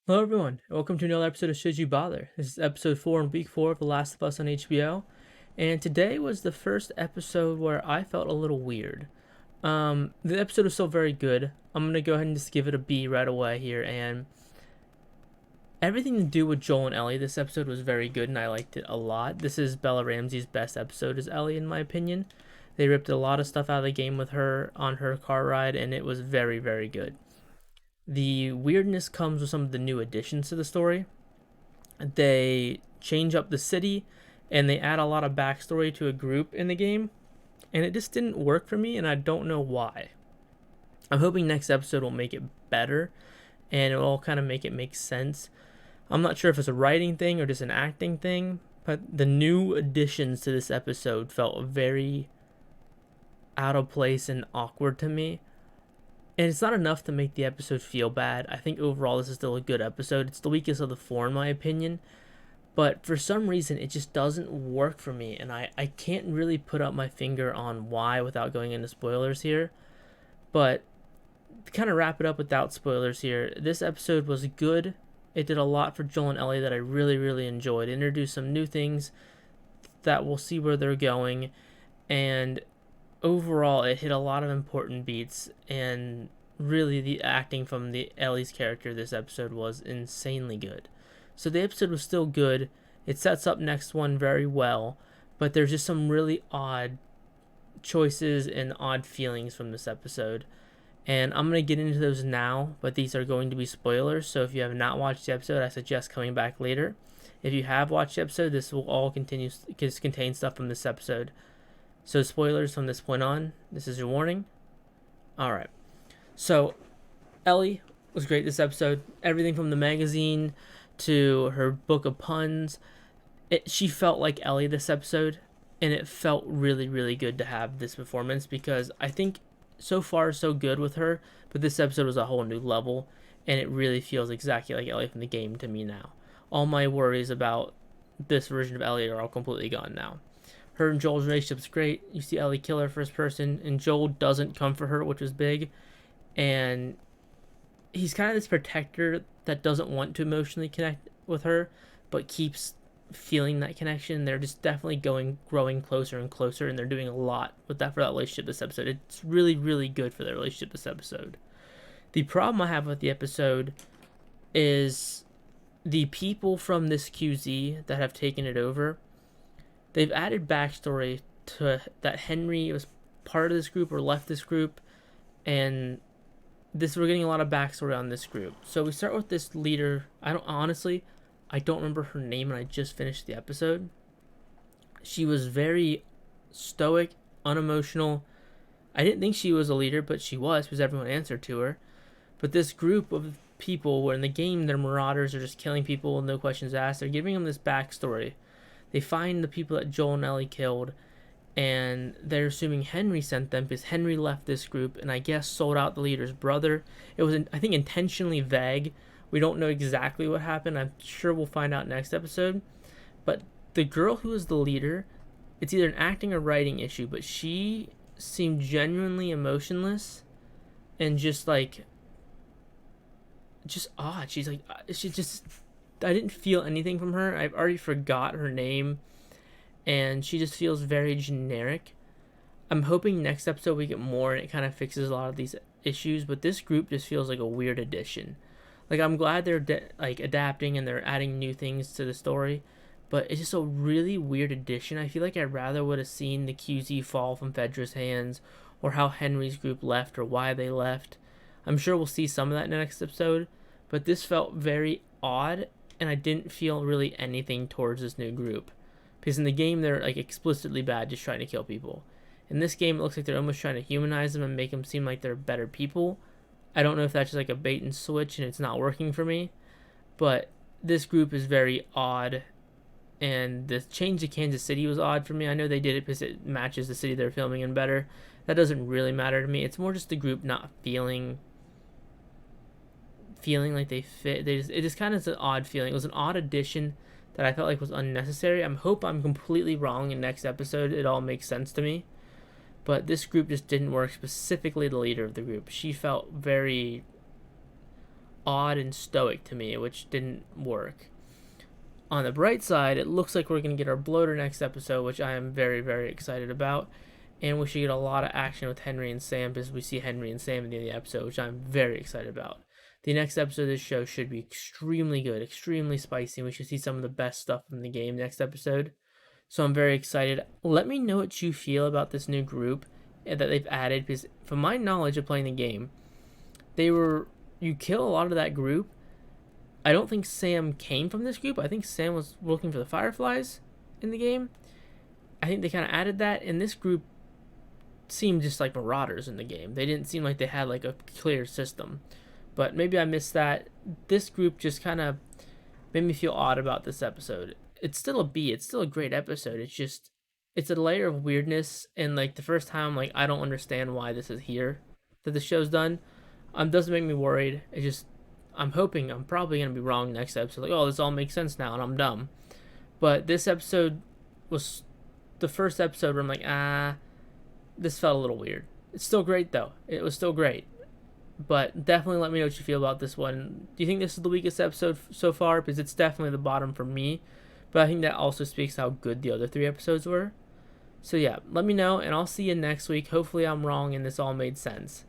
Hello, everyone. Welcome to another episode of Should You Bother? This is episode 4 in week 4 of The Last of Us on HBO. And today was the first episode where I felt a little weird. The episode was still very good. I'm going to go ahead and just give it a B right away here. And everything to do with Joel and Ellie, this episode was very good and I liked it a lot. This is Bella Ramsey's best episode as Ellie, in my opinion. They ripped a lot of stuff out of the game with her on her car ride, and it was very, very good. The weirdness comes with some of the new additions to the story. They change up the city and they add a lot of backstory to a group in the game, and it just didn't work for me, and I don't know why. I'm hoping next episode will make it better and it will kind of make it make sense. I'm not sure if it's a writing thing or just an acting thing, but the new additions to this episode felt very out of place and awkward to me. And it's not enough to make the episode feel bad. I think overall this is still a good episode. It's the weakest of the four, in my opinion. But for some reason, it just doesn't work for me. And I can't really put up my finger on why without going into spoilers here. But to kind of wrap it up without spoilers here, this episode was good. It did a lot for Joel and Ellie that I really, really enjoyed. It introduced some new things that we'll see where they're going. And overall, it hit a lot of important beats, and really the acting from the Ellie's character this episode was insanely good. So the episode was still good. It sets up next one very well, but there's just some really odd choices and odd feelings from this episode. And I'm going to get into those now, but these are going to be spoilers, so if you have not watched the episode, I suggest coming back later. If you have watched the episode, this will all contain stuff from this episode. So spoilers from this point on. This is your warning. Alright. So, Ellie was great this episode. Everything from the magazine to her book of puns. She felt like Ellie this episode. And it felt really, really good to have this performance, because I think so far so good with her. But this episode was a whole new level. And it really feels exactly like Ellie from the game to me now. All my worries about this version of Ellie are all completely gone now. Her and Joel's relationship's great. You see Ellie kill her first person, and Joel doesn't comfort her, which was big. And he's kind of this protector that doesn't want to emotionally connect with her, but keeps feeling that connection. They're just definitely growing closer and closer, and they're doing a lot with that for that relationship this episode. It's really, really good for their relationship this episode. The problem I have with the episode is the people from this QZ that have taken it over. They've added backstory to that Henry was part of this group or left this group, and we're getting a lot of backstory on this group. So we start with this leader. I don't remember her name, and I just finished the episode. She was very stoic, unemotional. I didn't think she was a leader, but she was, because everyone answered to her. But this group of people, where in the game they're marauders, are just killing people with no questions asked. They're giving them this backstory. They find the people that Joel and Ellie killed, and they're assuming Henry sent them, because Henry left this group and I guess sold out the leader's brother. It was, I think, intentionally vague. We don't know exactly what happened. I'm sure we'll find out next episode. But the girl who is the leader, it's either an acting or writing issue, but she seemed genuinely emotionless and just odd. I didn't feel anything from her. I've already forgot her name, and she just feels very generic. I'm hoping next episode we get more and it kind of fixes a lot of these issues, but this group just feels like a weird addition. Like, I'm glad they're adapting and they're adding new things to the story, but it's just a really weird addition. I feel like I rather would have seen the QZ fall from Fedra's hands, or how Henry's group left, or why they left. I'm sure we'll see some of that in the next episode, but this felt very odd, and I didn't feel really anything towards this new group. Because in the game, they're explicitly bad, just trying to kill people. In this game, it looks like they're almost trying to humanize them and make them seem like they're better people. I don't know if that's just a bait and switch and it's not working for me, but this group is very odd, and the change to Kansas City was odd for me. I know they did it because it matches the city they're filming in better. That doesn't really matter to me. It's more just the group not feeling like they fit. It just kind of is an odd feeling. It was an odd addition that I felt like was unnecessary. I hope I'm completely wrong in next episode. It all makes sense to me. But this group just didn't work, specifically the leader of the group. She felt very odd and stoic to me, which didn't work. On the bright side, it looks like we're going to get our bloater next episode, which I am very, very excited about. And we should get a lot of action with Henry and Sam, because we see Henry and Sam at the end of the episode, which I'm very excited about. The next episode of this show should be extremely good, extremely spicy, and we should see some of the best stuff from the game next episode. So I'm very excited. Let me know what you feel about this new group that they've added, because from my knowledge of playing the game, you kill a lot of that group. I don't think Sam came from this group. I think Sam was looking for the Fireflies in the game. I think they kind of added that, and this group seemed just like marauders in the game. They didn't seem like they had like a clear system, but maybe I missed that. This group just kind of made me feel odd about this episode. It's still a B. It's still a great episode. It's a layer of weirdness, and like the first time, I'm like, I don't understand why this is here, that the show's done. Doesn't make me worried. I'm hoping I'm probably gonna be wrong next episode. Like, oh, this all makes sense now, and I'm dumb. But this episode was the first episode where I'm like, this felt a little weird. It's still great though. It was still great. But definitely let me know what you feel about this one. Do you think this is the weakest episode so far? Because it's definitely the bottom for me. But I think that also speaks to how good the other 3 episodes were. So yeah, let me know, and I'll see you next week. Hopefully I'm wrong and this all made sense.